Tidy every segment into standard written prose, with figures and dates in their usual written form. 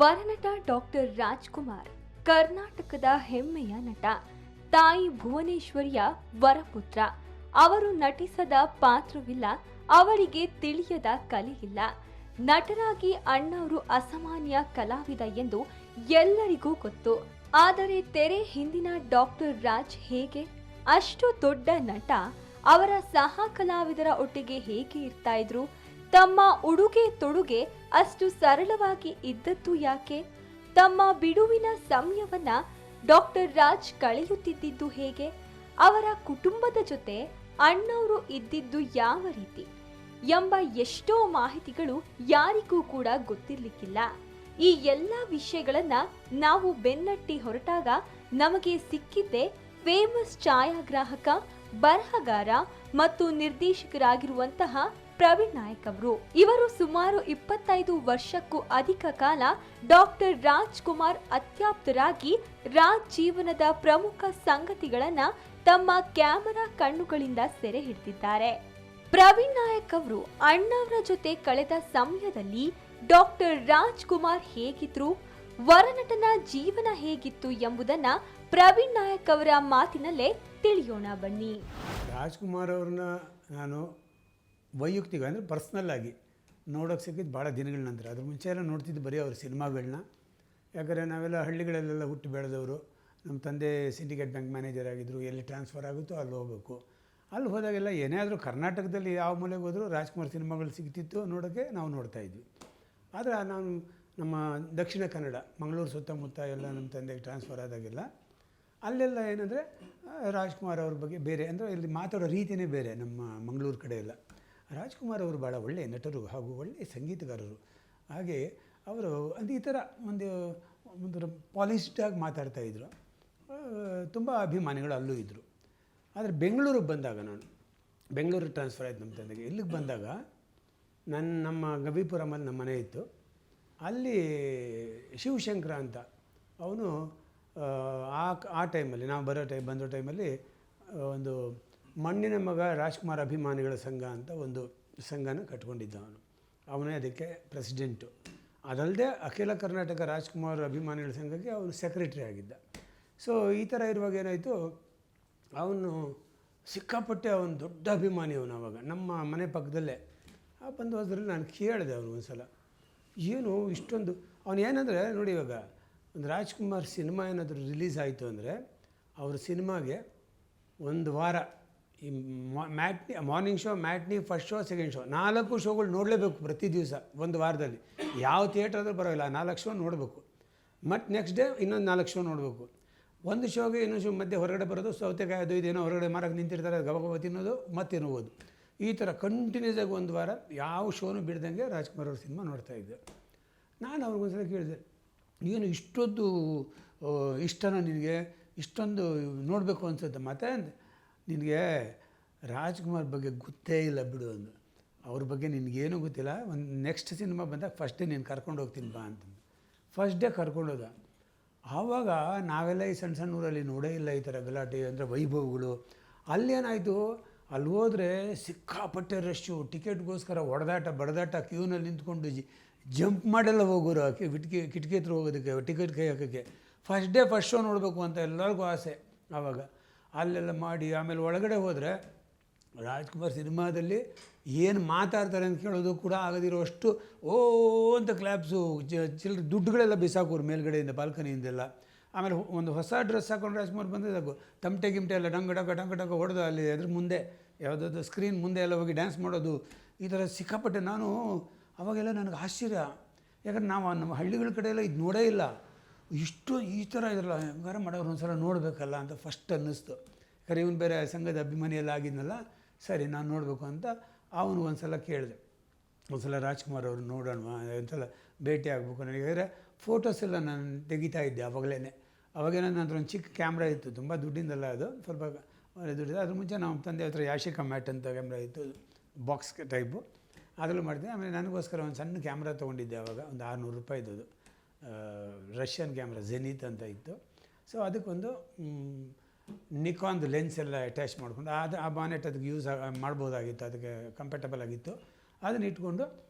ವರನಟ doctor Rajkumar ಕರ್ನಾಟಕದ ಹೆಮ್ಮೆಯ ನಟ. ತಾಯಿ ಭುವನೇಶ್ವರಿಯ ವರಪುತ್ರ. ಅವರು ನಟಿಸದ ಪಾತ್ರವಿಲ್ಲ, ಅವರಿಗೆ ತಿಳಿಯದ ಕಲೆಯಿಲ್ಲ. ನಟರಾಗಿ ಅಣ್ಣವರು ಅಸಾಮಾನ್ಯ ಕಲಾವಿದ ಎಂದು ಎಲ್ಲರಿಗೂ ಗೊತ್ತು. ಆದರೆ ತೆರೆ ಹಿಂದಿನ ಡಾಕ್ಟರ್ ರಾಜ್ ಹೇಗೆ ಅಷ್ಟು ದೊಡ್ಡ ನಟ, ಅವರ ಸಹ ಕಲಾವಿದರ ಒಟ್ಟಿಗೆ ಹೇಗೆ ಇರ್ತಾ ಇದ್ರು? ತಮ್ಮ ಉಡುಗೆ ತೊಡುಗೆ ಅಷ್ಟು ಸರಳವಾಗಿ ಇದ್ದದ್ದು ಯಾಕೆ? ತಮ್ಮ ಬಿಡುವಿನ ಸಮಯವನ್ನ ಡಾಕ್ಟರ್ ರಾಜ್ ಕಳೆಯುತ್ತಿದ್ದು ಹೇಗೆ? ಅವರ ಕುಟುಂಬದ ಜೊತೆ ಅಣ್ಣವರು ಇದ್ದಿದ್ದು ಯಾವ ರೀತಿ ಎಂಬ ಎಷ್ಟೋ ಮಾಹಿತಿಗಳು ಯಾರಿಗೂ ಕೂಡ ಗೊತ್ತಿರ್ಲಿಕ್ಕಿಲ್ಲ. ಈ ಎಲ್ಲ ವಿಷಯಗಳನ್ನ ನಾವು ಬೆನ್ನಟ್ಟಿ ಹೊರಟಾಗ ನಮಗೆ ಸಿಕ್ಕಿದ್ದೇ ಫೇಮಸ್ ಛಾಯಾಗ್ರಾಹಕ, ಬರಹಗಾರ ಮತ್ತು ನಿರ್ದೇಶಕರಾಗಿರುವಂತಹ ಪ್ರವೀಣ್ ನಾಯಕ್ ಅವರು. ಇವರು ಸುಮಾರು 25 ವರ್ಷಕ್ಕೂ ಅಧಿಕ ಕಾಲ ಡಾಕ್ಟರ್ ರಾಜ್ಕುಮಾರ್ ಅತ್ಯಾಪ್ತರಾಗಿ ರಾಜ್ ಜೀವನದ ಪ್ರಮುಖ ಸಂಗತಿಗಳನ್ನ ತಮ್ಮ ಕ್ಯಾಮೆರಾ ಕಣ್ಣುಗಳಿಂದ ಸೆರೆ ಹಿಡಿದಿದ್ದಾರೆ. ಪ್ರವೀಣ್ ನಾಯಕ್ ಅವರು ಅಣ್ಣವರ ಜೊತೆ ಕಳೆದ ಸಮಯದಲ್ಲಿ ಡಾಕ್ಟರ್ ರಾಜ್ಕುಮಾರ್ ಹೇಗಿದ್ರು, ವರನಟನ ಜೀವನ ಹೇಗಿತ್ತು ಎಂಬುದನ್ನ ಪ್ರವೀಣ್ ನಾಯಕ್ ಅವರ ಮಾತಿನಲ್ಲೇ ತಿಳಿಯೋಣ ಬನ್ನಿ. ರಾಜ್ಕುಮಾರ್ ಅವ್ರನ್ನ ನಾನು ವೈಯಕ್ತಿಕ ಅಂದರೆ ಪರ್ಸ್ನಲ್ ಆಗಿ ನೋಡೋಕ್ಕೆ ಸಿಕ್ಕಿದ್ದು ಭಾಳ ದಿನಗಳ ನಂತರ. ಅದ್ರ ಮುಂಚೆ ಎಲ್ಲ ನೋಡ್ತಿದ್ದು ಬರೀ ಅವ್ರ ಸಿನಿಮಾಗಳನ್ನ. ಯಾಕಂದರೆ ನಾವೆಲ್ಲ ಹಳ್ಳಿಗಳಲ್ಲೆಲ್ಲ ಹುಟ್ಟಿ ಬೆಳೆದವರು. ನಮ್ಮ ತಂದೆ ಸಿಂಡಿಕೇಟ್ ಬ್ಯಾಂಕ್ ಮ್ಯಾನೇಜರ್ ಆಗಿದ್ದರು. ಎಲ್ಲಿ ಟ್ರಾನ್ಸ್ಫರ್ ಆಗುತ್ತೋ ಅಲ್ಲಿ ಹೋಗಬೇಕು. ಅಲ್ಲಿ ಹೋದಾಗೆಲ್ಲ ಏನೇ ಆದರೂ ಕರ್ನಾಟಕದಲ್ಲಿ ಯಾವ ಮೂಲೆಗೆ ಹೋದರೂ ರಾಜ್ಕುಮಾರ್ ಸಿನಿಮಾಗಳು ಸಿಗ್ತಿತ್ತು, ನೋಡೋಕ್ಕೆ ನಾವು ನೋಡ್ತಾಯಿದ್ವಿ. ಆದರೆ ನಾನು ನಮ್ಮ ದಕ್ಷಿಣ ಕನ್ನಡ ಮಂಗಳೂರು ಸುತ್ತಮುತ್ತ ಎಲ್ಲ ನಮ್ಮ ತಂದೆಗೆ ಟ್ರಾನ್ಸ್ಫರ್ ಆದಾಗೆಲ್ಲ ಅಲ್ಲೆಲ್ಲ ಏನಂದರೆ ರಾಜ್ಕುಮಾರ್ ಅವ್ರ ಬಗ್ಗೆ ಬೇರೆ, ಅಂದರೆ ಇಲ್ಲಿ ಮಾತಾಡೋ ರೀತಿಯೇ ಬೇರೆ. ನಮ್ಮ ಮಂಗಳೂರು ಕಡೆ ಎಲ್ಲ ರಾಜ್ಕುಮಾರ್ ಅವರು ಭಾಳ ಒಳ್ಳೆಯ ನಟರು ಹಾಗೂ ಒಳ್ಳೆಯ ಸಂಗೀತಗಾರರು. ಹಾಗೆ ಅವರು ಒಂದು ಈ ಥರ ಒಂದು ಪಾಲಿಶ್ಡಾಗಿ ಮಾತಾಡ್ತಾಯಿದ್ರು. ತುಂಬ ಅಭಿಮಾನಿಗಳು ಅಲ್ಲೂ ಇದ್ದರು. ಆದರೆ ಬೆಂಗಳೂರಿಗೆ ಬಂದಾಗ, ನಾನು ಬೆಂಗಳೂರಿಗೆ ಟ್ರಾನ್ಸ್ಫರ್ ಆಯಿತು ನಮ್ಮ ತಂದೆಗೆ. ಇಲ್ಲಿಗೆ ಬಂದಾಗ ನಮ್ಮ ಗವಿಪುರಮಲ್ಲಿ ನಮ್ಮ ಮನೆ ಇತ್ತು. ಅಲ್ಲಿ ಶಿವಶಂಕರ ಅಂತ ಅವನು ಆ ಟೈಮಲ್ಲಿ ನಾವು ಬಂದೋ ಟೈಮಲ್ಲಿ ಒಂದು ಮಣ್ಣಿನ ಮಗ ರಾಜ್ಕುಮಾರ್ ಅಭಿಮಾನಿಗಳ ಸಂಘ ಅಂತ ಒಂದು ಸಂಘನ ಕಟ್ಕೊಂಡಿದ್ದ. ಅವನೇ ಅದಕ್ಕೆ ಪ್ರೆಸಿಡೆಂಟು. ಅದಲ್ಲದೆ ಅಖಿಲ ಕರ್ನಾಟಕ ರಾಜ್ಕುಮಾರ್ ಅಭಿಮಾನಿಗಳ ಸಂಘಕ್ಕೆ ಅವನು ಸೆಕ್ರೆಟರಿ ಆಗಿದ್ದ. ಸೊ ಈ ಥರ ಇರುವಾಗ ಏನಾಯಿತು, ಅವನು ಸಿಕ್ಕಾಪಟ್ಟೆ ಅವನು ದೊಡ್ಡ ಅಭಿಮಾನಿ. ಅವನು ಆವಾಗ ನಮ್ಮ ಮನೆ ಪಕ್ಕದಲ್ಲೇ ಬಂದು ಹೋದ್ರಲ್ಲಿ ನಾನು ಕೇಳಿದೆ ಅವನು ಒಂದು ಸಲ, ಏನು ಇಷ್ಟೊಂದು ಅವನು ಏನಂದರೆ ನೋಡಿ, ಇವಾಗ ಒಂದು ರಾಜ್ಕುಮಾರ್ ಸಿನಿಮಾ ಏನಾದರೂ ರಿಲೀಸ್ ಆಯಿತು ಅಂದರೆ ಅವ್ರ ಸಿನಿಮಾಗೆ ಒಂದು ವಾರ ಈ morning show, matinee, first show, second show 4 ಶೋಗಳು ನೋಡಲೇಬೇಕು ಪ್ರತಿ ದಿವಸ ಒಂದು ವಾರದಲ್ಲಿ. ಯಾವ ಥಿಯೇಟ್ರಾದ್ರೂ ಪರವಾಗಿಲ್ಲ, 4 ಶೋ ನೋಡಬೇಕು. ಮತ್ತು ನೆಕ್ಸ್ಟ್ ಡೇ ಇನ್ನೊಂದು 4 ಶೋ ನೋಡಬೇಕು. ಒಂದು ಶೋಗೆ ಇನ್ನೊಂದು ಶೋ ಮಧ್ಯೆ ಹೊರಗಡೆ ಬರೋದು, ಸೌತೆಕಾಯಿ ಅದು ಇದೇನೋ ಹೊರಗಡೆ ಮಾರಕ್ಕೆ ನಿಂತಿರ್ತಾರೆ, ಗಬಗಬ ತಿನ್ನೋದು ಮತ್ತೆ ತಿನ್ನುವುದು. ಈ ಥರ ಕಂಟಿನ್ಯೂಸ್ ಆಗಿ ಒಂದು ವಾರ ಯಾವ ಶೋನು ಬಿಡ್ದಂಗೆ ರಾಜ್ಕುಮಾರ್ ಅವ್ರ ಸಿನಿಮಾ ನೋಡ್ತಾಯಿದ್ದೆ. ನಾನು ಅವ್ರಿಗೊಂದ್ಸಲ ಕೇಳಿದೆ, ಏನು ಇಷ್ಟೊಂದು ಇಷ್ಟನ ನಿನಗೆ, ಇಷ್ಟೊಂದು ನೋಡಬೇಕು ಅನ್ಸುತ್ತೆ? ಮತ್ತೆ ನಿನಗೆ ರಾಜ್ಕುಮಾರ್ ಬಗ್ಗೆ ಗೊತ್ತೇ ಇಲ್ಲ ಬಿಡು ಅಂದು. ಅವ್ರ ಬಗ್ಗೆ ನಿನಗೇನೂ ಗೊತ್ತಿಲ್ಲ, ಒಂದು ನೆಕ್ಸ್ಟ್ ಸಿನಿಮಾ ಬಂದಾಗ ಫಸ್ಟ್ ಡೇ ನೀನು ಕರ್ಕೊಂಡು ಹೋಗ್ತೀನಿ ಬಾ ಅಂತಂದು. ಫಸ್ಟ್ ಡೇ ಕರ್ಕೊಂಡೋದ. ಆವಾಗ ನಾವೆಲ್ಲ ಈ ಸಣ್ಣ ಸಣ್ಣ ಊರಲ್ಲಿ ನೋಡೇ ಇಲ್ಲ ಈ ಥರ ಗಲಾಟೆ, ಅಂದರೆ ವೈಭವಗಳು. ಅಲ್ಲೇನಾಯಿತು, ಅಲ್ಲಿ ಹೋದರೆ ಸಿಕ್ಕಾಪಟ್ಟೆ ರಶ್ಶು, ಟಿಕೆಟ್ಗೋಸ್ಕರ ಹೊಡೆದಾಟ ಬಡದಾಟ, ಕ್ಯೂನಲ್ಲಿ ನಿಂತ್ಕೊಂಡು ಜಂಪ್ ಮಾಡೆಲ್ಲ ಹೋಗೋರು ಕಿಟಕಿ ಹತ್ರ ಹೋಗೋದಕ್ಕೆ, ಟಿಕೆಟ್ ಕೈ ಹಾಕೋಕ್ಕೆ. ಫಸ್ಟ್ ಡೇ ಫಸ್ಟ್ ಶೋ ನೋಡಬೇಕು ಅಂತ ಎಲ್ಲರಿಗೂ ಆಸೆ. ಆವಾಗ ಅಲ್ಲೆಲ್ಲ ಮಾಡಿ ಆಮೇಲೆ ಒಳಗಡೆ ಹೋದರೆ ರಾಜ್ಕುಮಾರ್ ಸಿನಿಮಾದಲ್ಲಿ ಏನು ಮಾತಾಡ್ತಾರೆ ಅಂತ ಕೇಳೋದು ಕೂಡ ಆಗದಿರೋ ಅಷ್ಟು ಓ ಅಂತ ಕ್ಲ್ಯಾಪ್ಸು, ಚಿಲ್ಲರೆ ದುಡ್ಡುಗಳೆಲ್ಲ ಬಿಸಾಕೋರು ಮೇಲ್ಗಡೆಯಿಂದ, ಬಾಲ್ಕನಿಯಿಂದೆಲ್ಲ. ಆಮೇಲೆ ಒಂದು ಹೊಸ ಡ್ರೆಸ್ ಹಾಕೊಂಡು ರಾಜ್ಕುಮಾರ್ ಬಂದರೆ ಸಾಕು, ತಮಟೆ ಗಿಮಟೆ ಎಲ್ಲ ಡಂಗ ಹೊಡೆದು ಅಲ್ಲಿ ಅದ್ರ ಮುಂದೆ ಯಾವುದಾದ್ರು ಸ್ಕ್ರೀನ್ ಮುಂದೆ ಎಲ್ಲ ಹೋಗಿ ಡ್ಯಾನ್ಸ್ ಮಾಡೋದು. ಈ ಥರ ಸಿಕ್ಕಾಪಟ್ಟೆ. ನಾನು ಅವಾಗೆಲ್ಲ ನನಗೆ ಆಶ್ಚರ್ಯ, ಯಾಕಂದ್ರೆ ನಾವು ನಮ್ಮ ಹಳ್ಳಿಗಳ ಕಡೆ ಎಲ್ಲ ಇದು ನೋಡೇ ಇಲ್ಲ. ಇಷ್ಟು ಈ ಥರ ಇದ್ರಲ್ಲ, ಹೆಂಗಾರ ಮಾಡೋರು ಒಂದು ಸಲ ನೋಡಬೇಕಲ್ಲ ಅಂತ ಫಸ್ಟ್ ಅನ್ನಿಸ್ತು. ಯಾಕಂದ್ರೆ ಇವನು ಬೇರೆ ಸಂಘದ ಅಭಿಮಾನಿ ಎಲ್ಲ ಆಗಿದ್ನಲ್ಲ, ಸರಿ ನಾನು ನೋಡಬೇಕು ಅಂತ ಅವನು ಒಂದು ಸಲ ಕೇಳಿದೆ. ಒಂದು ಸಲ ರಾಜ್ಕುಮಾರ್ ಅವರು ನೋಡೋಣ, ಒಂದು ಸಲ ಭೇಟಿ ಆಗಬೇಕು ನನಗೆ. ಯಾಕಂದರೆ ಫೋಟೋಸ್ ಎಲ್ಲ ನಾನು ತೆಗಿತಾ ಇದ್ದೆ ಆವಾಗಲೇ. ಅವಾಗೇನೋ ನನ್ನ ಹತ್ರ ಒಂದು ಚಿಕ್ಕ ಕ್ಯಾಮ್ರಾ ಇತ್ತು, ತುಂಬ ದುಡ್ಡಿಂದಲ್ಲ ಅದು, ಸ್ವಲ್ಪ ದುಡ್ಡಿದೆ. ಅದ್ರ ಮುಂಚೆ ನಮ್ಮ ತಂದೆ ಹತ್ರ ಯಾಶಿಕಾ ಮ್ಯಾಟ್ ಅಂತ ಕ್ಯಾಮ್ರಾ ಇತ್ತು, ಬಾಕ್ಸ್ ಟೈಪು, ಅದರಲ್ಲೂ ಮಾಡಿದೆ. ಆಮೇಲೆ ನನಗೋಸ್ಕರ ಒಂದು ಸಣ್ಣ ಕ್ಯಾಮ್ರಾ ತೊಗೊಂಡಿದ್ದೆ ಆವಾಗ, ಒಂದು 600 ರೂಪಾಯಿದು, ರಷ್ಯನ್ ಕ್ಯಾಮ್ರಾ ಜೆನಿತ್ ಅಂತ ಇತ್ತು. ಸೊ ಅದಕ್ಕೊಂದು ನಿಕಾನ್ದು ಲೆನ್ಸ್ ಎಲ್ಲ ಅಟ್ಯಾಚ್ ಮಾಡಿಕೊಂಡು ಆ ಬಾನೆಟ್ ಅದಕ್ಕೆ ಯೂಸ್ ಮಾಡ್ಬೋದಾಗಿತ್ತು, ಅದಕ್ಕೆ ಕಂಫರ್ಟಬಲ್ ಆಗಿತ್ತು. ಅದನ್ನು ಇಟ್ಕೊಂಡು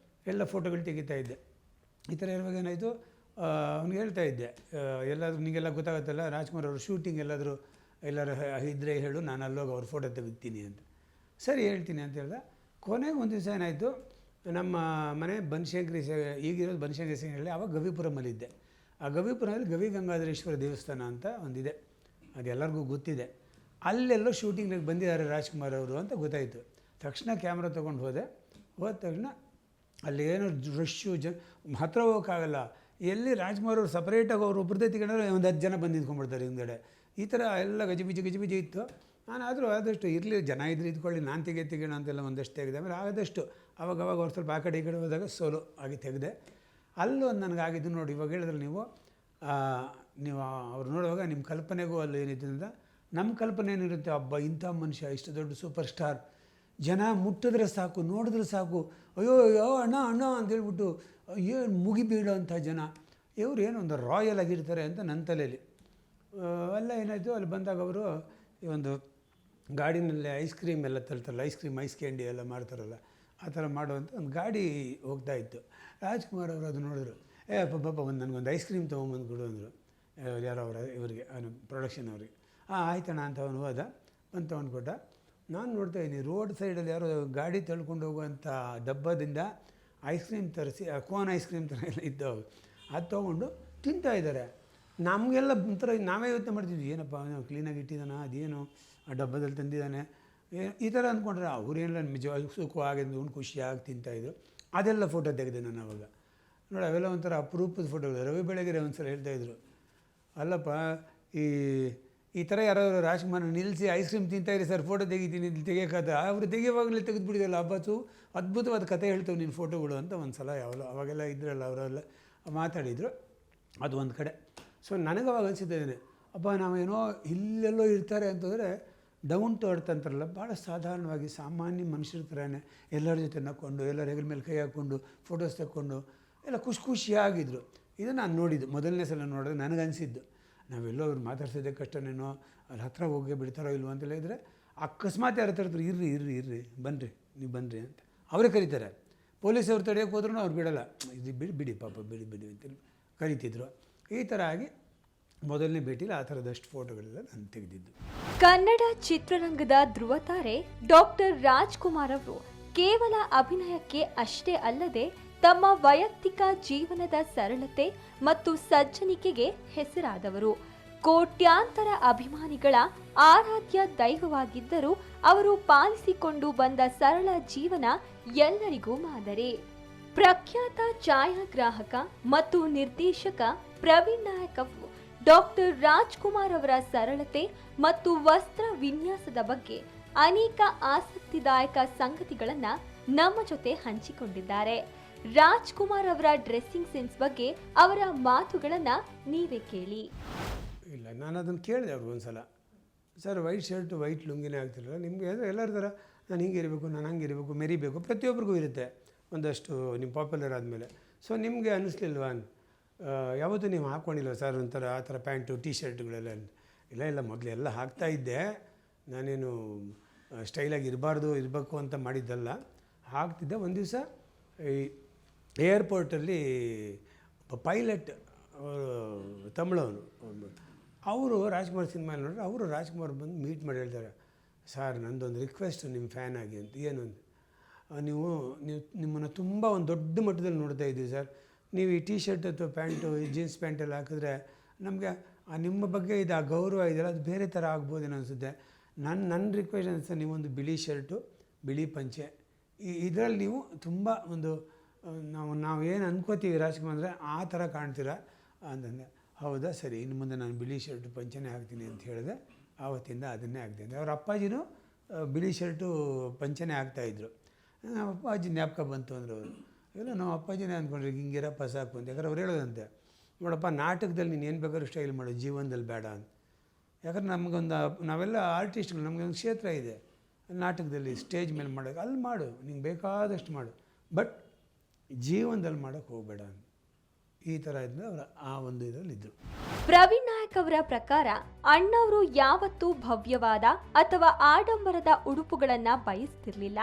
ಎಲ್ಲ ಫೋಟೋಗಳು ತೆಗಿತಾ ಇದ್ದೆ. ಈ ಥರ ಇರುವಾಗ ಏನಾಯಿತು, ಅವ್ನಿಗೆ ಹೇಳ್ತಾ ಇದ್ದೆ, ಎಲ್ಲಾದರೂ ನಿಮಗೆಲ್ಲ ಗೊತ್ತಾಗುತ್ತಲ್ಲ ರಾಜ್ಕುಮಾರ್ ಅವರು ಶೂಟಿಂಗ್ ಎಲ್ಲರೂ ಇದ್ದರೆ ಹೇಳು, ನಾನು ಅಲ್ಲೋಗಿ ಅವ್ರ ಫೋಟೋ ತೆಗಿತೀನಿ ಅಂತ. ಸರಿ ಹೇಳ್ತೀನಿ ಅಂತ ಹೇಳ್ದೆ. ಕೊನೆಗೆ ಒಂದು ದಿವಸ ಏನಾಯಿತು, ನಮ್ಮ ಮನೆ ಬನಶಂಕರಿ ಈಗಿರೋದು ಬನಶಂಕರಿ ಹೇಳಿ, ಆವಾಗ ಗವಿಪುರಮಲ್ಲಿದ್ದೆ. ಆ ಗವಿಪುರದಲ್ಲಿ ಗವಿ ಗಂಗಾಧರೇಶ್ವರ ದೇವಸ್ಥಾನ ಅಂತ ಒಂದಿದೆ, ಅದು ಎಲ್ಲರಿಗೂ ಗೊತ್ತಿದೆ. ಅಲ್ಲೆಲ್ಲೋ ಶೂಟಿಂಗ್ನಾಗ ಬಂದಿದ್ದಾರೆ ರಾಜ್ಕುಮಾರ್ ಅವರು ಅಂತ ಗೊತ್ತಾಯಿತು. ತಕ್ಷಣ ಕ್ಯಾಮ್ರಾ ತೊಗೊಂಡು ಹೋದ ತಕ್ಷಣ ಅಲ್ಲಿ ಏನೋ ರಶ್ಶು ಹತ್ರ ಹೋಗೋಕ್ಕಾಗಲ್ಲ. ಎಲ್ಲಿ ರಾಜ್ಕುಮಾರ್ ಅವರು ಸಪ್ರೇಟಾಗಿ ಅವರು ಒಬ್ಬರದೇ ತಿಗೊಂಡ್ರೆ ಒಂದು 10 ಜನ ಬಂದು ನಿಂತ್ಕೊಂಡ್ಬಿಡ್ತಾರೆ ಹಿಂದ್ಗಡೆ. ಈ ಥರ ಎಲ್ಲ ಗಜಿಬಿಜಿ ಇತ್ತು. ನಾನು ಆದರೂ ಆದಷ್ಟು ಇರಲಿ, ಜನ ಇದ್ರೆ ಇದ್ಕೊಳ್ಳಿ, ನಾನು ತೆಗೋಣ ಅಂತೆಲ್ಲ ಒಂದಷ್ಟು ತೆಗೆದೆ. ಆಮೇಲೆ ಆದಷ್ಟು ಅವಾಗವಾಗ ಅವ್ರು ಸ್ವಲ್ಪ ಆ ಕಡೆ ಈ ಕಡೆ ಹೋದಾಗ ಸೋಲೋ ಆಗಿ ತೆಗೆದೆ. ಅಲ್ಲೂ ಒಂದು ನನಗಾಗಿದ್ದು ನೋಡಿ, ಇವಾಗ ಹೇಳಿದ್ರೆ ನೀವು ಅವ್ರು ನೋಡುವಾಗ ನಿಮ್ಮ ಕಲ್ಪನೆಗೂ ಅಲ್ಲಿ ಏನಿದೆ ಅಂತ, ನಮ್ಮ ಕಲ್ಪನೆ ಏನಿರುತ್ತೆ, ಹಬ್ಬ ಇಂಥ ಮನುಷ್ಯ ಇಷ್ಟು ದೊಡ್ಡ ಸೂಪರ್ ಸ್ಟಾರ್, ಜನ ಮುಟ್ಟಿದ್ರೆ ಸಾಕು, ನೋಡಿದ್ರೆ ಸಾಕು, ಅಯ್ಯೋ ಅಯ್ಯೋ ಅಣ್ಣ ಅಣ್ಣ ಅಂತೇಳ್ಬಿಟ್ಟು ಏನು ಮುಗಿಬೀಳೋ ಅಂಥ ಜನ, ಇವ್ರು ಏನೋ ಒಂದು ರಾಯಲ್ ಆಗಿರ್ತಾರೆ ಅಂತ ನನ್ನ ತಲೆಯಲ್ಲಿ. ಎಲ್ಲ ಏನಾಯಿತು, ಅಲ್ಲಿ ಬಂದಾಗ ಅವರು ಈ ಒಂದು ಗಾಡಿನಲ್ಲಿ ಐಸ್ ಕ್ರೀಮ್ ಎಲ್ಲ ತರ್ತಾರಲ್ಲ, ಐಸ್ ಕ್ಯಾಂಡಿ ಎಲ್ಲ ಮಾಡ್ತಾರಲ್ಲ, ಆ ಥರ ಮಾಡುವಂಥ ಒಂದು ಗಾಡಿ ಹೋಗ್ತಾ ಇತ್ತು. ರಾಜ್ಕುಮಾರ್ ಅವರು ಅದು ನೋಡಿದ್ರು, ಪಾಪ ನನಗೊಂದು ಐಸ್ ಕ್ರೀಮ್ ತೊಗೊಂಬಂದು ಕೊಡು ಅಂದರು. ಯಾರೋ ಇವರಿಗೆ ಪ್ರೊಡಕ್ಷನ್ ಅವ್ರಿಗೆ. ಆಯ್ತಣ್ಣ ಅಂತ ಅವನು ಹೋದ, ಬಂದು ತೊಗೊಂಡು ಕೊಟ್ಟ. ನಾನು ನೋಡ್ತಾಯಿದ್ದೀನಿ, ರೋಡ್ ಸೈಡಲ್ಲಿ ಯಾರೋ ಗಾಡಿ ತಳ್ಕೊಂಡು ಹೋಗುವಂಥ ಡಬ್ಬದಿಂದ ಐಸ್ ಕ್ರೀಮ್ ತರಿಸಿ, ಕೋನ್ ಐಸ್ ಕ್ರೀಮ್ ಥರ ಎಲ್ಲ ಇದ್ದವು, ಅದು ತೊಗೊಂಡು ತಿಂತಾಯಿದ್ದಾರೆ. ನಮಗೆಲ್ಲ ಒಂಥರ ನಾವೇ ಯೋಚನೆ ಮಾಡ್ತಿದ್ವಿ, ಏನಪ್ಪ ನಾವು ಕ್ಲೀನಾಗಿ ಇಟ್ಟಿದ್ದಾನೆ, ಅದೇನು ಆ ಡಬ್ಬದಲ್ಲಿ ತಂದಿದ್ದಾನೆ, ಈ ಥರ ಅಂದ್ಕೊಂಡ್ರೆ ಅವ್ರೇನೆಲ್ಲ ನಿಜವಾಗಿ ಸುಖವಾಗಿ ಖುಷಿಯಾಗಿ ತಿಂತಾಯಿದ್ರು. ಅದೆಲ್ಲ ಫೋಟೋ ತೆಗೆದೆ ನಾನು ಅವಾಗ. ನೋಡಿ, ಅವೆಲ್ಲ ಒಂಥರ ಅಪರೂಪದ ಫೋಟೋಗಳು. ರವಿ ಬೆಳಗೆರೆ ಒಂದು ಸಲ ಹೇಳ್ತಾಯಿದ್ರು, ಅಲ್ಲಪ್ಪ ಈ ಥರ ಯಾರಾದರೂ ರಾಜ್ಕುಮಾರ್ ನಿಲ್ಲಿಸಿ ಐಸ್ ಕ್ರೀಮ್ ತಿಂತಾಯಿರಿ ಸರ್, ಫೋಟೋ ತೆಗಿತೀನಿ ತೆಗಿಯೋಕ್ಕಾದ, ಅವರು ತೆಗಿಯೋವಾಗಲೇ ತೆಗೆದುಬಿಡಿದಲ್ಲ, ಅಬ್ಬತ್ತು ಅದ್ಭುತವಾದ ಕತೆ ಹೇಳ್ತೇವೆ ನಿನ್ನ ಫೋಟೋಗಳು ಅಂತ ಒಂದು ಸಲ ಅವಾಗೆಲ್ಲ ಇದ್ರಲ್ಲ ಅವರೆಲ್ಲ ಮಾತಾಡಿದರು. ಅದು ಒಂದು ಕಡೆ. ಸೊ ನನಗೆ ಅವಾಗ ಅನಿಸಿದ್ದೇನೆ, ಅಪ್ಪ ನಾವೇನೋ ಇಲ್ಲೆಲ್ಲೋ ಇರ್ತಾರೆ ಅಂತಂದರೆ ಡೌನ್ ಟು ಅರ್ತ್ ಅಂತಾರಲ್ಲ, ಭಾಳ ಸಾಧಾರಣವಾಗಿ ಸಾಮಾನ್ಯ ಮನುಷ್ಯರ ಥರನೇ ಎಲ್ಲರ ಜೊತೆ ನಕ್ಕೊಂಡು, ಎಲ್ಲರ ಹೆಗಲ ಮೇಲೆ ಕೈ ಹಾಕ್ಕೊಂಡು ಫೋಟೋಸ್ ತಕ್ಕೊಂಡು ಎಲ್ಲ ಖುಷಿಯಾಗಿದ್ದರು. ಇದು ನಾನು ನೋಡಿದ್ದು ಮೊದಲನೇ ಸಲ ನೋಡಿದ್ರೆ ನನಗನ್ಸಿದ್ದು, ನಾವೆಲ್ಲೋ ಅವ್ರು ಮಾತಾಡ್ಸೋದೇ ಕಷ್ಟನೇನೋ, ಅಲ್ಲಿ ಹತ್ರ ಹೋಗೇ ಬಿಡ್ತಾರೋ ಇಲ್ವೋ ಅಂತೆಲ್ಲ ಇದ್ದರೆ ಅಕಸ್ಮಾತ್ ಯಾರು ತರ್ತಾರೆ, ಇರ್ರಿ ಬನ್ನಿರಿ ನೀವು ಬನ್ನಿರಿ ಅಂತ ಅವರೇ ಕರೀತಾರೆ. ಪೊಲೀಸವ್ರು ತಡೆಯೋಕ್ಕೆ ಹೋದ್ರೂ ಅವ್ರು ಬಿಡೋಲ್ಲ, ಇದು ಬಿಡಿ ಪಾಪ ಬಿಡಿ ಅಂತೇಳಿ ಕರೀತಿದ್ರು. ಈ ಥರ ಆಗಿ ಮೊದಲನೇ ಭೇಟಿಲಿ ಆ ಥರದಷ್ಟು ಫೋಟೋಗಳೆಲ್ಲ ನಾನು ತೆಗೆದಿದ್ದು. ಕನ್ನಡ ಚಿತ್ರರಂಗದ ಧ್ರುವತಾರೆ ಡಾಕ್ಟರ್ ರಾಜ್ಕುಮಾರ್ ಅವರು ಕೇವಲ ಅಭಿನಯಕ್ಕೆ ಅಷ್ಟೇ ಅಲ್ಲದೆ ತಮ್ಮ ವೈಯಕ್ತಿಕ ಜೀವನದ ಸರಳತೆ ಮತ್ತು ಸಜ್ಜನಿಕೆಗೆ ಹೆಸರಾದವರು. ಕೋಟ್ಯಾಂತರ ಅಭಿಮಾನಿಗಳ ಆರಾಧ್ಯ ದೈವವಾಗಿದ್ದರೂ ಅವರು ಪಾಲಿಸಿಕೊಂಡು ಬಂದ ಸರಳ ಜೀವನ ಎಲ್ಲರಿಗೂ ಮಾದರಿ. ಪ್ರಖ್ಯಾತ ಛಾಯಾಗ್ರಾಹಕ ಮತ್ತು ನಿರ್ದೇಶಕ ಪ್ರವೀಣ್ ನಾಯಕ್ ಅವರು ಡಾಕ್ಟರ್ ರಾಜ್ಕುಮಾರ್ ಅವರ ಸರಳತೆ ಮತ್ತು ವಸ್ತ್ರ ವಿನ್ಯಾಸದ ಬಗ್ಗೆ ಅನೇಕ ಆಸಕ್ತಿದಾಯಕ ಸಂಗತಿಗಳನ್ನ ನಮ್ಮ ಜೊತೆ ಹಂಚಿಕೊಂಡಿದ್ದಾರೆ. ರಾಜ್ಕುಮಾರ್ ಅವರ ಡ್ರೆಸ್ಸಿಂಗ್ ಸೆನ್ಸ್ ಬಗ್ಗೆ ಅವರ ಮಾತುಗಳನ್ನ ನೀವೇ ಕೇಳಿ. ಇಲ್ಲ, ನಾನು ಅದನ್ನು ಕೇಳಿದೆ ಅವ್ರಿಗೆ ಒಂದು ಸಲ, ಸರ್ ವೈಟ್ ಶರ್ಟು ವೈಟ್ ಲುಂಗಿನೇ ಆಗ್ತಿರಲ್ಲ ನಿಮಗೆ, ಎಲ್ಲರ ಥರ ನಾನು ಹಿಂಗಿರಬೇಕು, ನಾನು ಹಂಗಿರಬೇಕು, ಮೆರಿಬೇಕು, ಪ್ರತಿಯೊಬ್ಬರಿಗೂ ಇರುತ್ತೆ ಒಂದಷ್ಟು ನೀವು ಪಾಪ್ಯುಲರ್ ಆದಮೇಲೆ. ಸೊ ನಿಮಗೆ ಅನ್ನಿಸ್ಲಿಲ್ವಾ, ಯಾವತ್ತೂ ನೀವು ಹಾಕ್ಕೊಂಡಿಲ್ವ ಸರ್ ಒಂಥರ ಆ ಥರ ಪ್ಯಾಂಟು ಟೀ ಶರ್ಟ್ಗಳೆಲ್ಲ? ಇಲ್ಲ ಮೊದಲೆಲ್ಲ ಹಾಕ್ತಾಯಿದ್ದೆ, ನಾನೇನು ಸ್ಟೈಲಾಗಿ ಇರಬೇಕು ಅಂತ ಮಾಡಿದ್ದಲ್ಲ, ಹಾಕ್ತಿದ್ದೆ. ಒಂದು ದಿವಸ ಈ ಏರ್ಪೋರ್ಟಲ್ಲಿ ಪೈಲಟ್ ತಮಿಳವನು ಅವರು ರಾಜ್ಕುಮಾರ್ ಸಿನಿಮಾ ನೋಡ್ರೆ ಅವರು ರಾಜ್ಕುಮಾರ್ ಬಂದು ಮೀಟ್ ಮಾಡಿ ಹೇಳ್ತಾರೆ, ಸರ್ ನಂದೊಂದು ರಿಕ್ವೆಸ್ಟ್ ನಿಮ್ಮ ಫ್ಯಾನ್ ಆಗಿ ಅಂತ. ಏನು ಅಂತ, ನೀವು ನಿಮ್ಮನ್ನು ತುಂಬ ಒಂದು ದೊಡ್ಡ ಮಟ್ಟದಲ್ಲಿ ನೋಡ್ತಾ ಇದ್ದೀವಿ ಸರ್, ನೀವು ಈ ಟೀ ಶರ್ಟ್ ಅಥವಾ ಪ್ಯಾಂಟು ಈ ಜೀನ್ಸ್ ಪ್ಯಾಂಟೆಲ್ಲ ಹಾಕಿದ್ರೆ ನಮಗೆ ನಿಮ್ಮ ಬಗ್ಗೆ ಇದು ಆ ಗೌರವ ಇದೆಯಲ್ಲ ಅದು ಬೇರೆ ಥರ ಆಗ್ಬೋದೇನೋ ಅನಿಸುತ್ತೆ. ನನ್ನ ರಿಕ್ವೆಸ್ಟ್ ಅನಿಸುತ್ತೆ, ನೀವೊಂದು ಬಿಳಿ ಶರ್ಟು ಬಿಳಿ ಪಂಚೆ ಇದರಲ್ಲಿ ನೀವು ತುಂಬ ಒಂದು ನಾವು ಏನು ಅನ್ಕೋತೀವಿ ರಾಜ್ಕುಮಾರ್ ಅಂದರೆ ಆ ಥರ ಕಾಣ್ತೀರಾ ಅಂತಂದೆ. ಹೌದಾ, ಸರಿ, ಇನ್ನು ಮುಂದೆ ನಾನು ಬಿಳಿ ಶರ್ಟು ಪಂಚೆನೇ ಹಾಕ್ತೀನಿ ಅಂತ ಹೇಳಿದೆ. ಆವತ್ತಿಂದ ಅದನ್ನೇ ಹಾಕ್ತೀನಿ. ಅವ್ರ ಅಪ್ಪಾಜಿನೂ ಬಿಳಿ ಶರ್ಟು ಪಂಚೆನೇ ಹಾಕ್ತಾಯಿದ್ರು. ನಮ್ಮ ಅಪ್ಪಾಜಿ ಜ್ಞಾಪಕ ಬಂತು ಅಂದರು ಅವರು. ಇಲ್ಲ ನಾವು ಅಪ್ಪಾಜಿನೇ ಅಂದ್ಕೊಂಡ್ರಿ ಹಿಂಗಿರಪ್ಪ ಸಾಕು ಅಂತ. ಯಾಕಂದ್ರೆ ಅವ್ರು ಹೇಳೋದಂತೆ, ನೋಡಪ್ಪ ನಾಟಕದಲ್ಲಿ ನೀನು ಏನು ಬೇಕಾದ್ರೂ ಸ್ಟೈಲ್ ಮಾಡು, ಜೀವನದಲ್ಲಿ ಬೇಡ ಅಂತ. ಯಾಕಂದ್ರೆ ನಾವೆಲ್ಲ ಆರ್ಟಿಸ್ಟ್ಗಳು, ನಮಗೊಂದು ಕ್ಷೇತ್ರ ಇದೆ ನಾಟಕದಲ್ಲಿ, ಸ್ಟೇಜ್ ಮೇಲೆ ಮಾಡೋಕೆ, ಅಲ್ಲಿ ಮಾಡು, ನಿಂಗೆ ಬೇಕಾದಷ್ಟು ಮಾಡು, ಬಟ್ ಜೀವನದಲ್ಲಿ ಮಾಡೋಕ್ಕೆ ಹೋಗಬೇಡ ಅಂತ. ಈ ಥರ ಇದ್ದರೆ ಅವರ ಆ ಒಂದು ಇದರಲ್ಲಿದ್ದರು. ಪ್ರವೀಣ್ ನಾಯಕ್ ಅವರ ಪ್ರಕಾರ ಅಣ್ಣವರು ಯಾವತ್ತೂ ಭವ್ಯವಾದ ಅಥವಾ ಆಡಂಬರದ ಉಡುಪುಗಳನ್ನ ಬಯಸ್ತಿರ್ಲಿಲ್ಲ.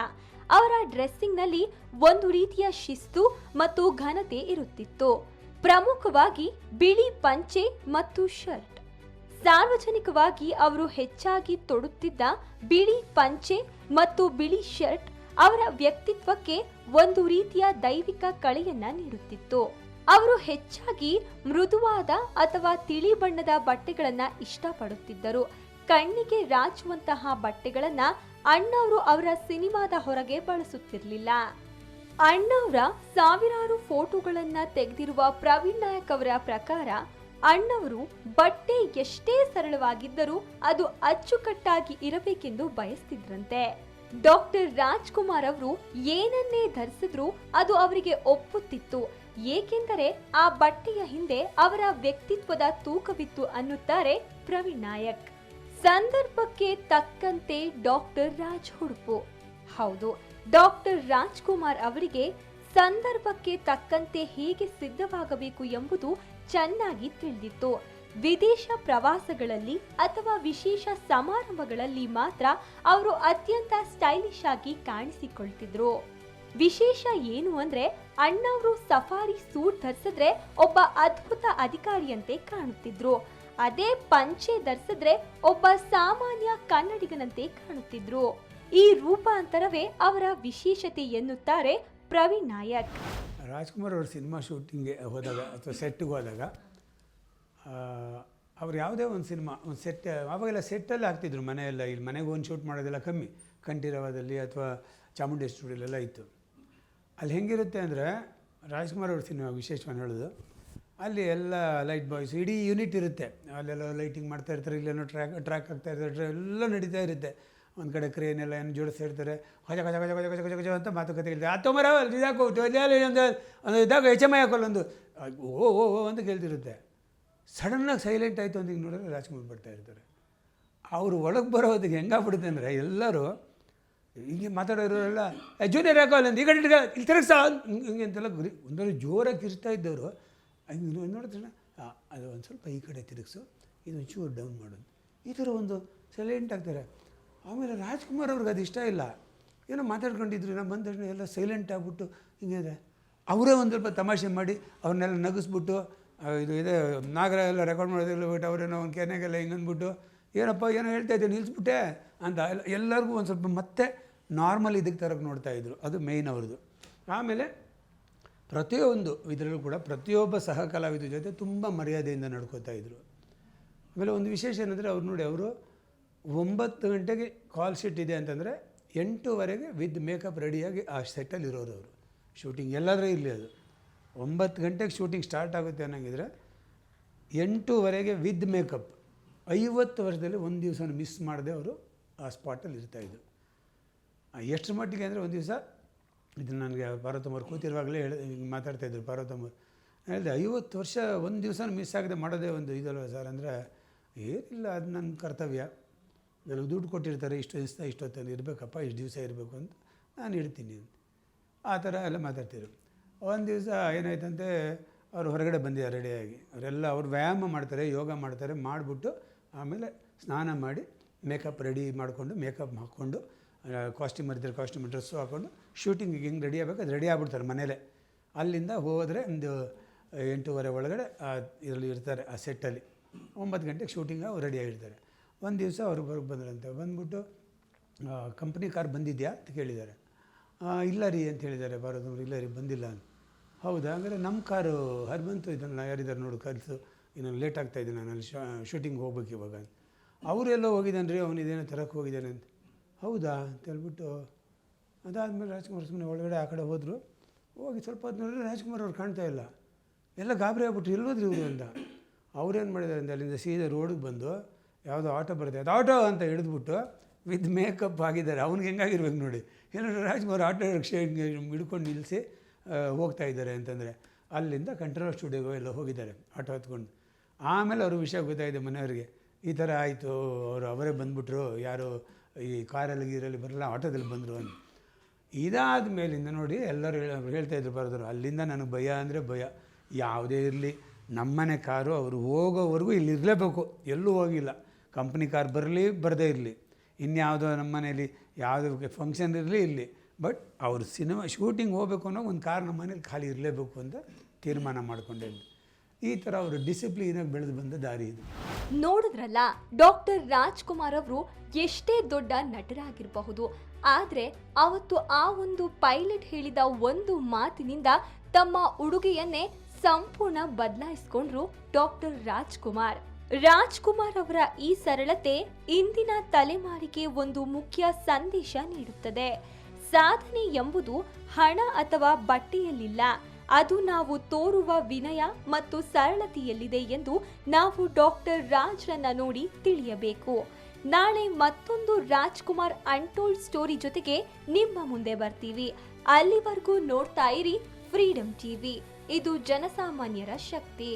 ಅವರ ಡ್ರೆಸ್ಸಿಂಗ್ನಲ್ಲಿ ಒಂದು ರೀತಿಯ ಶಿಸ್ತು ಮತ್ತು ಘನತೆ ಇರುತ್ತಿತ್ತು. ಪ್ರಮುಖವಾಗಿ ಬಿಳಿ ಪಂಚೆ ಮತ್ತು ಶರ್ಟ್. ಸಾರ್ವಜನಿಕವಾಗಿ ಅವರು ಹೆಚ್ಚಾಗಿ ತೊಡುತ್ತಿದ್ದ ಬಿಳಿ ಪಂಚೆ ಮತ್ತು ಬಿಳಿ ಶರ್ಟ್ ಅವರ ವ್ಯಕ್ತಿತ್ವಕ್ಕೆ ಒಂದು ರೀತಿಯ ದೈವಿಕ ಕಳೆಯನ್ನ ನೀಡುತ್ತಿತ್ತು. ಅವರು ಹೆಚ್ಚಾಗಿ ಮೃದುವಾದ ಅಥವಾ ತಿಳಿ ಬಣ್ಣದ ಬಟ್ಟೆಗಳನ್ನ ಇಷ್ಟಪಡುತ್ತಿದ್ದರು. ಕಣ್ಣಿಗೆ ರಾಚುವಂತಹ ಬಟ್ಟೆಗಳನ್ನ ಅಣ್ಣಾವ್ರು ಅವರ ಸಿನಿಮಾದ ಹೊರಗೆ ಬಳಸುತ್ತಿರಲಿಲ್ಲ. ಅಣ್ಣಾವ್ರ ಸಾವಿರಾರು ಫೋಟೋಗಳನ್ನ ತೆಗೆದಿರುವ ಪ್ರವೀಣ್ ನಾಯಕ್ ಅವರ ಪ್ರಕಾರ ಅಣ್ಣವರು ಬಟ್ಟೆ ಎಷ್ಟೇ ಸರಳವಾಗಿದ್ದರೂ ಅದು ಅಚ್ಚುಕಟ್ಟಾಗಿ ಇರಬೇಕೆಂದು ಬಯಸ್ತಿದ್ರಂತೆ. ಡಾಕ್ಟರ್ ರಾಜ್ಕುಮಾರ್ ಅವರು ಏನನ್ನೇ ಧರಿಸಿದ್ರೂ ಅದು ಅವರಿಗೆ ಒಪ್ಪುತ್ತಿತ್ತು, ಏಕೆಂದರೆ ಆ ಬಟ್ಟೆಯ ಹಿಂದೆ ಅವರ ವ್ಯಕ್ತಿತ್ವದ ತೂಕವಿತ್ತು ಅನ್ನುತ್ತಾರೆ ಪ್ರವೀಣ್ ನಾಯಕ್. ಸಂದರ್ಭಕ್ಕೆ ತಕ್ಕಂತೆ ಡಾಕ್ಟರ್ ರಾಜ್ ಹುಡುಪು. ಹೌದು, ಡಾಕ್ಟರ್ ರಾಜ್ಕುಮಾರ್ ಅವರಿಗೆ ಸಂದರ್ಭಕ್ಕೆ ತಕ್ಕಂತೆ ಹೇಗೆ ಸಿದ್ಧವಾಗಬೇಕು ಎಂಬುದು ಚೆನ್ನಾಗಿ ತಿಳಿದಿತ್ತು. ವಿದೇಶ ಪ್ರವಾಸಗಳಲ್ಲಿ ಅಥವಾ ವಿಶೇಷ ಸಮಾರಂಭಗಳಲ್ಲಿ ಮಾತ್ರ ಅವರು ಅತ್ಯಂತ ಸ್ಟೈಲಿಶ್ ಆಗಿ ಕಾಣಿಸಿಕೊಳ್ತಿದ್ರು. ವಿಶೇಷ ಏನು ಅಂದ್ರೆ ಅಣ್ಣಾವ್ರು ಸಫಾರಿ ಸೂಟ್ ಧರಿಸಿದ್ರೆ ಒಬ್ಬ ಅದ್ಭುತ ಅಧಿಕಾರಿಯಂತೆ ಕಾಣುತ್ತಿದ್ರು. ಅದೇ ಪಂಚೆ ಧರಿಸಿದ್ರೆ ಒಬ್ಬ ಸಾಮಾನ್ಯ ಕನ್ನಡಿಗನಂತೆ ಕಾಣುತ್ತಿದ್ರು. ಈ ರೂಪಾಂತರವೇ ಅವರ ವಿಶೇಷತೆ ಎನ್ನುತ್ತಾರೆ ಪ್ರವೀಣ್ ನಾಯಕ್. ರಾಜ್ಕುಮಾರ್ ಅವ್ರ ಸಿನಿಮಾ ಶೂಟಿಂಗ್ಗೆ ಹೋದಾಗ ಅಥವಾ ಸೆಟ್ಟಿಗೆ ಹೋದಾಗ ಅವ್ರು ಯಾವುದೇ ಒಂದು ಸಿನಿಮಾ ಒಂದು ಸೆಟ್ ಆವಾಗೆಲ್ಲ ಸೆಟ್ಟಲ್ಲಿ ಆಗ್ತಿದ್ರು. ಮನೆಯೆಲ್ಲ ಇಲ್ಲಿ ಮನೆಗೆ ಒಂದು ಶೂಟ್ ಮಾಡೋದೆಲ್ಲ ಕಮ್ಮಿ. ಕಂಠೀರವದಲ್ಲಿ ಅಥವಾ ಚಾಮುಂಡಿ ಸ್ಟುಡಿಯೋಲೆಲ್ಲ ಇತ್ತು. ಅಲ್ಲಿ ಹೆಂಗಿರುತ್ತೆ ಅಂದರೆ ರಾಜ್ಕುಮಾರ್ ಅವ್ರ ಸಿನಿಮಾ ವಿಶೇಷವಾಗಿ ಹೇಳೋದು, ಅಲ್ಲಿ ಎಲ್ಲ ಲೈಟ್ ಬಾಯ್ಸ್ ಇಡೀ ಯೂನಿಟ್ ಇರುತ್ತೆ. ಅಲ್ಲೆಲ್ಲ ಲೈಟಿಂಗ್ ಮಾಡ್ತಾ ಇರ್ತಾರೆ, ಇಲ್ಲೇನೋ ಟ್ರ್ಯಾಕ್ ಆಗ್ತಾ ಇರ್ತಾರೆ, ಎಲ್ಲ ನಡೀತಾ ಇರುತ್ತೆ. ಒಂದು ಕಡೆ ಕ್ರೇನ್ ಎಲ್ಲ ಏನು ಜೋಡಿಸ್ತಾ ಇರ್ತಾರೆ, ಗಜ ಗಜ ಗಜ ಗಜ ಗಜ ಗಜ ಅಂತ ಮಾತುಕತೆ ಇರ್ತದೆ. ತೊಂಬರ ಇದಾಕೋ ಒಂದು ಇದಾಗ ಎಚ್ ಎಮ್ ಐ ಹಾಕೋಲ್ಲೊಂದು ಓ ಓ ಓ ಅಂತ ಕೇಳ್ತಿರುತ್ತೆ. ಸಡನ್ನಾಗಿ ಸೈಲೆಂಟ್ ಆಯಿತು ಅಂತ ಈಗ ನೋಡಿದ್ರೆ ರಾಜ್ಕುಮಾರ್ ಬರ್ತಾ ಇರ್ತಾರೆ. ಅವರು ಒಳಗೆ ಬರೋದಕ್ಕೆ ಹೆಂಗಾಗ್ಬಿಡುತ್ತೆ ಅಂದರೆ ಎಲ್ಲರೂ ಹಿಂಗೆ ಮಾತಾಡೋರೆಲ್ಲ ಜೂನಿಯರ್ ಹಾಕೋಲ್ಲ ಅಂತ ಈ ಕಡೆ ಇಲ್ಲಿ ತಿರುಗಿಸ ಹಿಂಗೆ ಅಂತೆಲ್ಲ ಒಂದೊಂದು ಜೋರಾಗಿ ಕಿರ್ಸ್ತಾ ಇದ್ದವರು ಹಿಂಗೆ ನೋಡಿದ್ರೆ ಅದು ಒಂದು ಸ್ವಲ್ಪ ಈ ಕಡೆ ತಿರುಗಿಸು, ಇದೊಂದು ಚೂರು ಡೌನ್ ಮಾಡೋದು, ಈ ಥರ ಒಂದು ಸೈಲೆಂಟ್ ಆಗ್ತಾರೆ. ಆಮೇಲೆ ರಾಜ್ಕುಮಾರ್ ಅವ್ರಿಗೆ ಅದು ಇಷ್ಟ ಇಲ್ಲ. ಏನೋ ಮಾತಾಡ್ಕೊಂಡಿದ್ರು, ನಾವು ಬಂದ ತಕ್ಷಣ ಎಲ್ಲ ಸೈಲೆಂಟ್ ಆಗಿಬಿಟ್ಟು ಹಿಂಗೆ ಅವರೇ ಒಂದು ಸ್ವಲ್ಪ ತಮಾಷೆ ಮಾಡಿ ಅವ್ರನ್ನೆಲ್ಲ ನಗಿಸ್ಬಿಟ್ಟು ಇದು ಇದೆ ನಾಗರ ಎಲ್ಲ ರೆಕಾರ್ಡ್ ಮಾಡೋದೆಲ್ಲ ಬಿಟ್ಟು ಅವರೇನೋ ಒಂದು ಕೆನೆಗೆಲ್ಲ ಹಿಂಗಂದ್ಬಿಟ್ಟು ಏನಪ್ಪ ಏನೋ ಹೇಳ್ತಾ ಇದ್ದೆ ನಿಲ್ಲಿಸ್ಬಿಟ್ಟೆ ಅಂತ ಎಲ್ಲರಿಗೂ ಒಂದು ಸ್ವಲ್ಪ ಮತ್ತೆ ನಾರ್ಮಲ್ ಇದಕ್ಕೆ ತರಕ್ಕೆ ನೋಡ್ತಾಯಿದ್ರು. ಅದು ಮೇಯ್ನ್ ಅವ್ರದ್ದು. ಆಮೇಲೆ ಪ್ರತಿಯೊಂದು ಇದರಲ್ಲೂ ಕೂಡ ಪ್ರತಿಯೊಬ್ಬ ಸಹ ಕಲಾವಿದ ಜೊತೆ ತುಂಬ ಮರ್ಯಾದೆಯಿಂದ ನಡ್ಕೋತಾ ಇದ್ರು. ಆಮೇಲೆ ಒಂದು ವಿಶೇಷ ಏನಂದರೆ ಅವ್ರು ನೋಡಿ, ಅವರು 9 ಗಂಟೆಗೆ ಕಾಲ್ ಶೀಟ್ ಇದೆ ಅಂತಂದರೆ 8:15 ವಿತ್ ಮೇಕಪ್ ರೆಡಿಯಾಗಿ ಆ ಸೆಟ್ಟಲ್ಲಿ ಇರೋರು. ಅವರು ಶೂಟಿಂಗ್ ಎಲ್ಲಾದರೂ ಇರಲಿ, ಅದು 9 ಗಂಟೆಗೆ ಶೂಟಿಂಗ್ ಸ್ಟಾರ್ಟ್ ಆಗುತ್ತೆ ಅನ್ನಂಗಿದ್ರೆ 8:15 ವಿತ್ ಮೇಕಪ್ 50 ವರ್ಷದಲ್ಲಿ ಒಂದು ದಿವಸ ಮಿಸ್ ಮಾಡದೆ ಅವರು ಆ ಸ್ಪಾಟಲ್ಲಿ ಇರ್ತಾಯಿದ್ರು. ಎಷ್ಟು ಮಟ್ಟಿಗೆ ಅಂದರೆ ಒಂದು ದಿವಸ ಇದನ್ನು ನನಗೆ ಪಾರ್ವತಮ್ಮವ್ರು ಕೂತಿರುವಾಗಲೇ ಮಾತಾಡ್ತಾಯಿದ್ರು. ಪಾರ್ವತಮ್ಮವ್ರು ಹೇಳಿದೆ, 50 ವರ್ಷ ಒಂದು ದಿವಸ ಮಿಸ್ ಆಗದೆ ಮಾಡೋದೇ ಒಂದು ಇದಲ್ವ ಸರ್ ಅಂದರೆ, ಏನಿಲ್ಲ ಅದು ನನ್ನ ಕರ್ತವ್ಯ, ನನಗೆ ದುಡ್ಡು ಕೊಟ್ಟಿರ್ತಾರೆ, ಇಷ್ಟು ದಿವಸ ಇಷ್ಟೊತ್ತಲ್ಲಿ ಇರಬೇಕಪ್ಪ, ಇಷ್ಟು ದಿವಸ ಇರಬೇಕು ಅಂತ ನಾನು ಇಡ್ತೀನಿ ಅಂತ ಆ ಥರ ಎಲ್ಲ ಮಾತಾಡ್ತಿದ್ರು. ಒಂದು ದಿವಸ ಏನಾಯ್ತಂತೆ, ಅವರು ಹೊರಗಡೆ ಬಂದಿದ್ದಾರೆ ರೆಡಿಯಾಗಿ. ಅವರೆಲ್ಲ ಅವ್ರು ವ್ಯಾಯಾಮ ಮಾಡ್ತಾರೆ, ಯೋಗ ಮಾಡ್ತಾರೆ, ಮಾಡಿಬಿಟ್ಟು ಆಮೇಲೆ ಸ್ನಾನ ಮಾಡಿ ಮೇಕಪ್ ರೆಡಿ ಮಾಡಿಕೊಂಡು ಮೇಕಪ್ ಹಾಕ್ಕೊಂಡು ಕಾಸ್ಟ್ಯೂಮ್ ಇರ್ತಾರೆ, ಕಾಸ್ಟ್ಯೂಮ್ ಡ್ರೆಸ್ಸು ಹಾಕ್ಕೊಂಡು ಶೂಟಿಂಗಿಗೆ ಹೆಂಗೆ ರೆಡಿ ಆಗಬೇಕು ಅದು ರೆಡಿ ಆಗ್ಬಿಡ್ತಾರೆ ಮನೇಲೆ. ಅಲ್ಲಿಂದ ಹೋದರೆ ಒಂದು 8:30 ಒಳಗಡೆ ಇದರಲ್ಲಿ ಇರ್ತಾರೆ ಆ ಸೆಟ್ಟಲ್ಲಿ. 9 ಗಂಟೆಗೆ ಶೂಟಿಂಗ್ ಅವ್ರು ರೆಡಿಯಾಗಿರ್ತಾರೆ. ಒಂದು ದಿವಸ ಅವರು ಹೊರಗೆ ಬಂದ್ರಂತೆ. ಬಂದ್ಬಿಟ್ಟು ಕಂಪ್ನಿ ಕಾರ್ ಬಂದಿದೆಯಾ ಅಂತ ಕೇಳಿದ್ದಾರೆ. ಇಲ್ಲ ರೀ ಅಂತ ಹೇಳಿದ್ದಾರೆ ಭಾರತವ್ರು. ಇಲ್ಲ ರೀ ಬಂದಿಲ್ಲ ಅಂತ. ಹೌದಾ, ಹಂಗಾರೆ ನಮ್ಮ ಕಾರು ಹರ್ಬಂತು ಇದನ್ನು ಯಾರಿದ್ದಾರೆ ನೋಡು ಕಲಿಸು, ಇನ್ನೊಂದು ಲೇಟ್ ಆಗ್ತಾಯಿದ್ದೀನಿ, ನಾನು ಅಲ್ಲಿ ಶೂಟಿಂಗ್ ಹೋಗ್ಬೇಕು ಇವಾಗ ಅಂತ. ಅವರೆಲ್ಲೋ ಹೋಗಿದ್ದಾನೆ ರೀ, ಅವನಿದೇನೋ ತರಕ್ಕೆ ಹೋಗಿದ್ದಾನೆ ಅಂತ. ಹೌದಾ ಅಂತ ಹೇಳ್ಬಿಟ್ಟು ಅದಾದಮೇಲೆ ರಾಜ್ಕುಮಾರ್ ಸುಮ್ಮನೆ ಒಳಗಡೆ ಆ ಕಡೆ ಹೋದರು. ಹೋಗಿ ಸ್ವಲ್ಪ ಹೊತ್ತು ನೋಡಿದ್ರೆ ರಾಜ್ಕುಮಾರ್ ಅವ್ರು ಕಾಣ್ತಾ ಇಲ್ಲ. ಎಲ್ಲ ಗಾಬರಿ ಆಗ್ಬಿಟ್ಟು ಎಲ್ಲೋದ್ರಿ ಇವರು ಅಂತ. ಅವ್ರೇನು ಮಾಡಿದ್ದಾರೆ ಅಂತ ಅಲ್ಲಿಂದ ಸೀದಾ ರೋಡಿಗೆ ಬಂದು ಯಾವುದೋ ಆಟೋ ಬರುತ್ತೆ, ಅದು ಆಟೋ ಅಂತ ಹಿಡಿದ್ಬಿಟ್ಟು ವಿತ್ ಮೇಕಪ್ ಆಗಿದ್ದಾರೆ. ಅವ್ನಿಗೆ ಹೆಂಗಾಗಿರ್ಬೇಕು ನೋಡಿ. ಏನಾದ್ರು ರಾಜ್ಕುಮಾರ್ ಆಟೋ ರಿಕ್ಷಾ ಹಿಡ್ಕೊಂಡು ನಿಲ್ಲಿಸಿ ಹೋಗ್ತಾ ಇದ್ದಾರೆ ಅಂತಂದರೆ ಅಲ್ಲಿಂದ ಕಂಟ್ರೋಲ್ ಸ್ಟುಡಿಯೋಗೆ ಎಲ್ಲ ಹೋಗಿದ್ದಾರೆ ಆಟೋ ಹತ್ಕೊಂಡು. ಆಮೇಲೆ ಅವ್ರ ವಿಷಯ ಗೊತ್ತಾಯಿದೆ ಮನೆಯವರಿಗೆ, ಈ ಥರ ಆಯಿತು, ಅವರೇ ಬಂದುಬಿಟ್ರು, ಯಾರು ಈ ಕಾರಲ್ಲಿ ಗೀರಲ್ಲಿ ಬರಲ್ಲ ಆಟೋದಲ್ಲಿ ಬಂದರು ಅಂತ. ಇದಾದ ಮೇಲಿಂದ ನೋಡಿ ಎಲ್ಲರೂ ಹೇಳ್ತಾಯಿದ್ರು ಬರೋದ್ರು. ಅಲ್ಲಿಂದ ನನಗೆ ಭಯ ಅಂದರೆ ಭಯ. ಯಾವುದೇ ಇರಲಿ ನಮ್ಮನೆ ಕಾರು ಅವರು ಹೋಗೋವರೆಗೂ ಇಲ್ಲಿ ಇರಲೇಬೇಕು, ಎಲ್ಲೂ ಹೋಗಿಲ್ಲ. ಕಂಪ್ನಿ ಕಾರ್ ಬರಲಿ ಬರದೇ ಇರಲಿ, ಇನ್ಯಾವುದೋ ನಮ್ಮ ಮನೇಲಿ ಯಾವುದೋ ಫಂಕ್ಷನ್ ಇರಲಿ ಇಲ್ಲಿ, ಬಟ್ ಅವರು ಸಿನಿಮಾ ಶೂಟಿಂಗ್ ಹೋಗಬೇಕು ಅನ್ನೋ ಒಂದು ಕಾರ್ ನಮ್ಮ ಮನೇಲಿ ಖಾಲಿ ಇರಲೇಬೇಕು ಅಂತ ತೀರ್ಮಾನ ಮಾಡಿಕೊಂಡೆ. ಈ ಥರ ಅವರು ಡಿಸಿಪ್ಲಿನಾಗಿ ಬೆಳೆದು ಬಂದ ದಾರಿ ಇದು. ನೋಡಿದ್ರಲ್ಲ, ಡಾಕ್ಟರ್ ರಾಜ್ಕುಮಾರ್ ಅವರು ಎಷ್ಟೇ ದೊಡ್ಡ ನಟರಾಗಿರಬಹುದು, ಆದ್ರೆ ಅವತ್ತು ಆ ಒಂದು ಪೈಲಟ್ ಹೇಳಿದ ಒಂದು ಮಾತಿನಿಂದ ತಮ್ಮ ಉಡುಗೆಯನ್ನೇ ಸಂಪೂರ್ಣ ಬದಲಾಯಿಸಿಕೊಂಡ್ರು ಡಾಕ್ಟರ್ ರಾಜ್ಕುಮಾರ್. ರಾಜ್ಕುಮಾರ್ ಅವರ ಈ ಸರಳತೆ ಇಂದಿನ ತಲೆಮಾರಿಗೆ ಒಂದು ಮುಖ್ಯ ಸಂದೇಶ ನೀಡುತ್ತದೆ. ಸಾಧನೆ ಎಂಬುದು ಹಣ ಅಥವಾ ಬಟ್ಟೆಯಲ್ಲಿಲ್ಲ, ಅದು ನಾವು ತೋರುವ ವಿನಯ ಮತ್ತು ಸರಳತೆಯಲ್ಲಿದೆ ಎಂದು ನಾವು ಡಾಕ್ಟರ್ ರಾಜ್ರನ್ನ ನೋಡಿ ತಿಳಿಯಬೇಕು. ನಾಳೆ ಮತ್ತೊಂದು ರಾಜ್ಕುಮಾರ್ ಅನ್ಟೋಲ್ಡ್ ಸ್ಟೋರಿ ಜೊತೆಗೆ ನಿಮ್ಮ ಮುಂದೆ ಬರ್ತೀವಿ. ಅಲ್ಲಿವರೆಗೂ ನೋಡ್ತಾ ಇರಿ ಫ್ರೀಡಂ ಟಿವಿ. ಇದು ಜನಸಾಮಾನ್ಯರ ಶಕ್ತಿ.